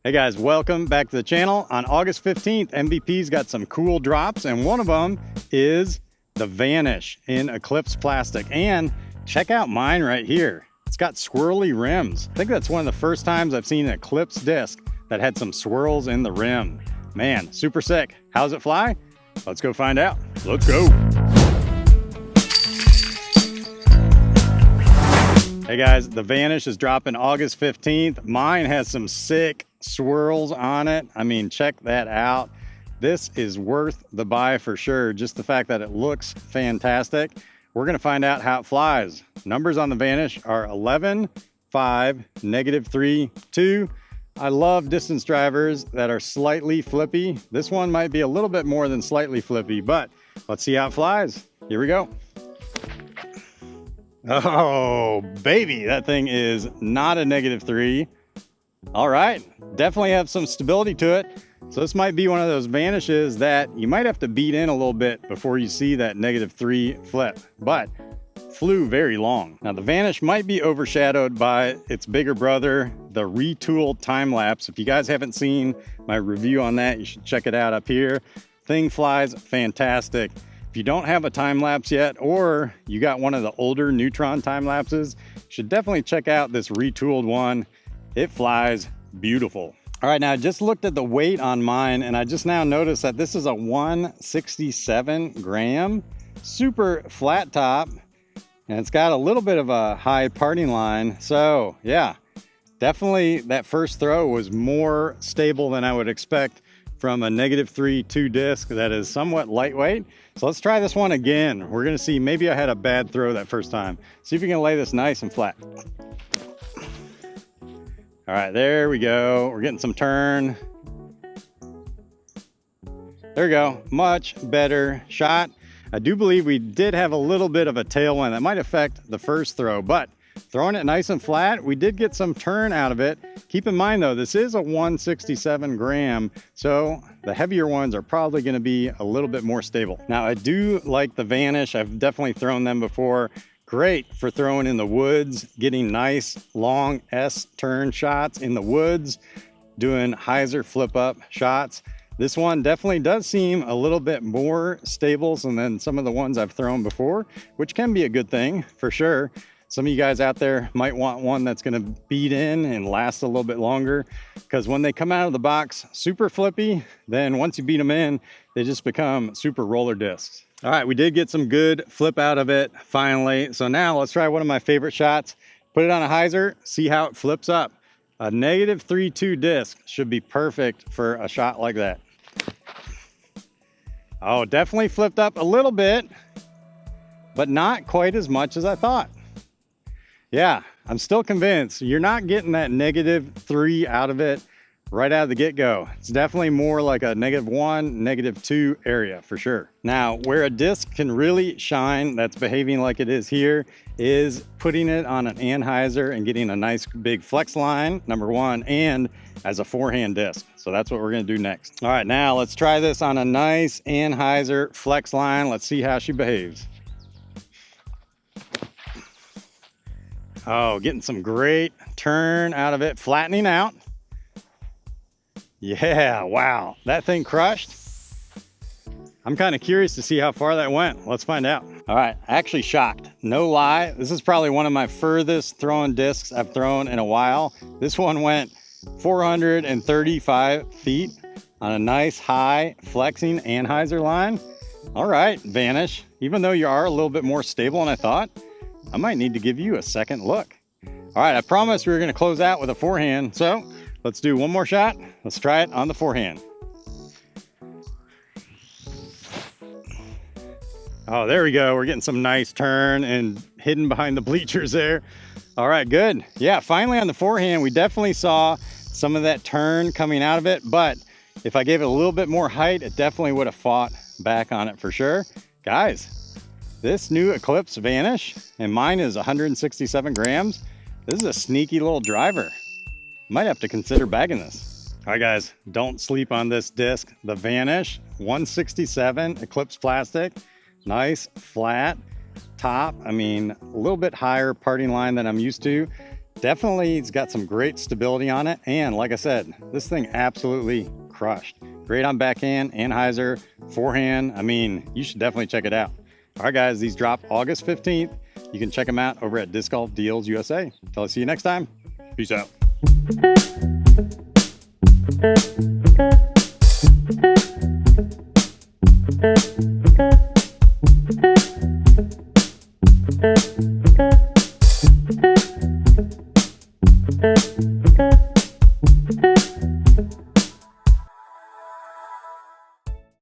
Hey guys, welcome back to the channel. On August 15th, MVP's got some cool drops, and one of them is the Vanish in Eclipse plastic. And check out mine right here. It's got swirly rims. I think that's one of the first times I've seen an Eclipse disc that had some swirls in the rim. Man, super sick. How's it fly? Let's go find out. Let's go. Hey guys, the Vanish is dropping August 15th. Mine has some sick swirls on it. I mean, check that out. This is worth the buy for sure. Just the fact that it looks fantastic. We're gonna find out how it flies. Numbers on the Vanish are 11, 5, -3, 2. I love distance drivers that are slightly flippy. This one might be a little bit more than slightly flippy, but let's see how it flies. Here we go. Oh, baby, that thing is not a -3. All right, definitely have some stability to it. So this might be one of those Vanishes that you might have to beat in a little bit before you see that -3 flip, but flew very long. Now the Vanish might be overshadowed by its bigger brother, the retooled time lapse. If you guys haven't seen my review on that, you should check it out up here. Thing flies fantastic. If you don't have a time lapse yet, or you got one of the older Neutron time lapses, you should definitely check out this retooled one. It flies beautiful. All right, now I just looked at the weight on mine, and I just now noticed that this is a 167 gram, super flat top, and it's got a little bit of a high parting line. So yeah, definitely that first throw was more stable than I would expect from a -3 2 disc that is somewhat lightweight. So let's try this one again. We're gonna see, maybe I had a bad throw that first time. See if you can lay this nice and flat. All right, there we go. We're getting some turn. There we go, much better shot. I do believe we did have a little bit of a tailwind that might affect the first throw, but throwing it nice and flat, we did get some turn out of it. Keep in mind though, this is a 167 gram, so the heavier ones are probably gonna be a little bit more stable. Now I do like the Vanish. I've definitely thrown them before. Great for throwing in the woods, getting nice long S turn shots in the woods, doing hyzer flip up shots. This one definitely does seem a little bit more stable than some of the ones I've thrown before, which can be a good thing for sure. Some of you guys out there might want one that's gonna beat in and last a little bit longer, because when they come out of the box super flippy, then once you beat them in, they just become super roller discs. All right, we did get some good flip out of it finally. So now let's try one of my favorite shots. Put it on a hyzer, see how it flips up. A -3 2 disc should be perfect for a shot like that. Oh, definitely flipped up a little bit, but not quite as much as I thought. Yeah, I'm still convinced you're not getting that -3 out of it right out of the get-go. It's definitely more like a -1, -2 area for sure. Now, where a disc can really shine that's behaving like it is here is putting it on an anhyzer and getting a nice big flex line, number one, and as a forehand disc. So that's what we're gonna do next. All right, now let's try this on a nice anhyzer flex line. Let's see how she behaves. Oh, getting some great turn out of it, flattening out. Yeah, wow, that thing crushed. I'm kind of curious to see how far that went. Let's find out. All right, actually shocked, no lie. This is probably one of my furthest thrown discs I've thrown in a while. This one went 435 feet on a nice high flexing anhyzer line. All right, Vanish, even though you are a little bit more stable than I thought, I might need to give you a second look. All right, I promised we were gonna close out with a forehand, so let's do one more shot. Let's try it on the forehand. Oh, there we go. We're getting some nice turn and hidden behind the bleachers there. All right, good. Yeah, finally on the forehand, we definitely saw some of that turn coming out of it, but if I gave it a little bit more height, it definitely would have fought back on it for sure. Guys, this new Eclipse Vanish, and mine is 167 grams. This is a sneaky little driver. Might have to consider bagging this. All right, guys, don't sleep on this disc. The Vanish 167 Eclipse plastic, nice flat top. I mean, a little bit higher parting line than I'm used to. Definitely, it's got some great stability on it. And like I said, this thing absolutely crushed. Great on backhand, anhyzer, forehand. I mean, you should definitely check it out. All right, guys, these drop August 15th. You can check them out over at Disc Golf Deals USA. Till I see you next time. Peace out. Thank you.